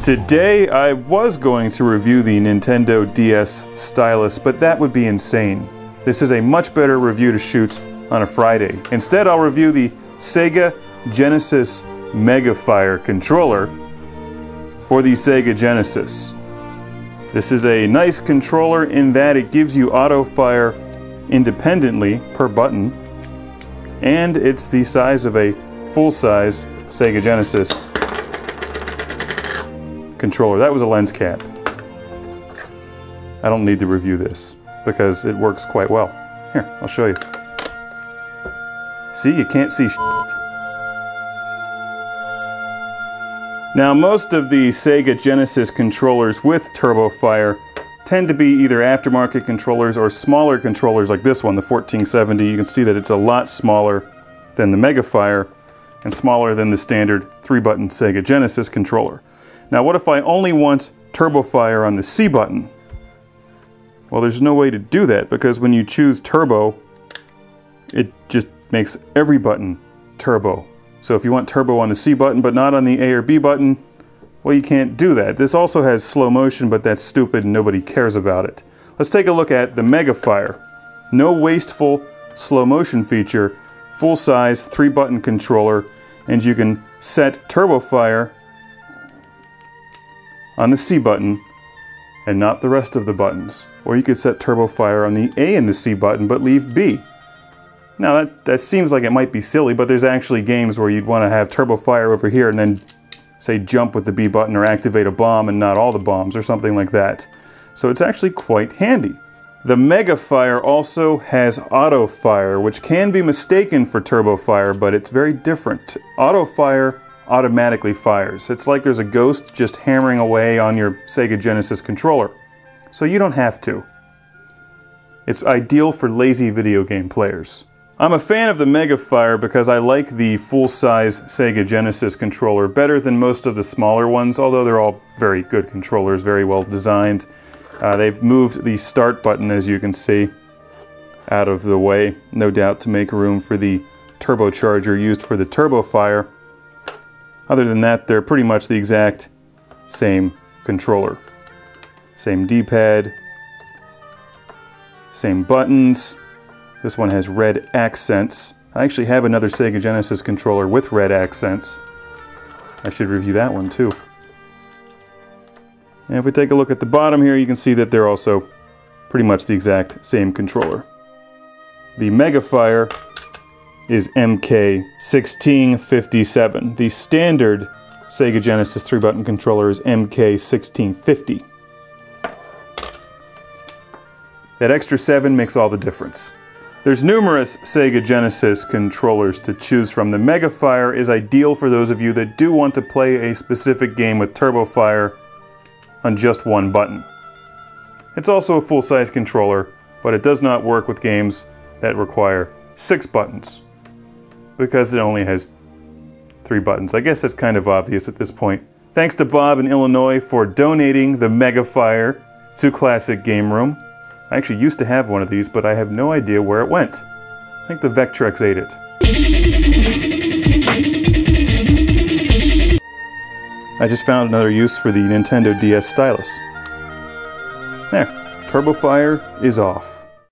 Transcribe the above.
Today I was going to review the Nintendo DS stylus, but that would be insane. This is a much better review to shoot on a Friday. Instead, I'll review the Sega Genesis Megafire Controller for the Sega Genesis. This is a nice controller in that it gives you Autofire independently per button, and it's the size of a full-size Sega Genesis controller. That was a lens cap. I don't need to review this because it works quite well. Here, I'll show you. See, you can't see shit. Now, most of the Sega Genesis controllers with Turbofire tend to be either aftermarket controllers or smaller controllers like this one, the 1470. You can see that it's a lot smaller than the Megafire and smaller than the standard 3-button Sega Genesis controller. Now, what if I only want Turbofire on the C button? Well, there's no way to do that because when you choose Turbo, it just makes every button turbo. So if you want turbo on the C button but not on the A or B button, well, you can't do that. This also has slow motion, but that's stupid and nobody cares about it. Let's take a look at the Megafire. No wasteful slow motion feature, full-size 3-button controller, and you can set Turbofire on the C button and not the rest of the buttons. Or you could set Turbofire on the A and the C button but leave B. Now that seems like it might be silly, but there's actually games where you'd want to have Turbofire over here and then say jump with the B button or activate a bomb and not all the bombs or something like that. So it's actually quite handy. The Megafire also has Autofire, which can be mistaken for Turbofire, but it's very different. Autofire automatically fires. It's like there's a ghost just hammering away on your Sega Genesis controller. So you don't have to. It's ideal for lazy video game players. I'm a fan of the Megafire because I like the full-size Sega Genesis controller better than most of the smaller ones, although they're all very good controllers, very well designed. They've moved the start button, as you can see, out of the way, no doubt to make room for the turbocharger used for the Turbofire. Other than that, they're pretty much the exact same controller. Same D-pad, same buttons. This one has red accents. I actually have another Sega Genesis controller with red accents. I should review that one too. And if we take a look at the bottom here, you can see that they're also pretty much the exact same controller. The Megafire is MK1657. The standard Sega Genesis 3-button controller is MK1650. That extra 7 makes all the difference. There's numerous Sega Genesis controllers to choose from. The Megafire is ideal for those of you that do want to play a specific game with Turbofire on just one button. It's also a full-size controller, but it does not work with games that require 6 buttons because it only has 3 buttons. I guess that's kind of obvious at this point. Thanks to Bob in Illinois for donating the Megafire to Classic Game Room. I actually used to have one of these, but I have no idea where it went. I think the Vectrex ate it. I just found another use for the Nintendo DS stylus. There, Turbofire is off.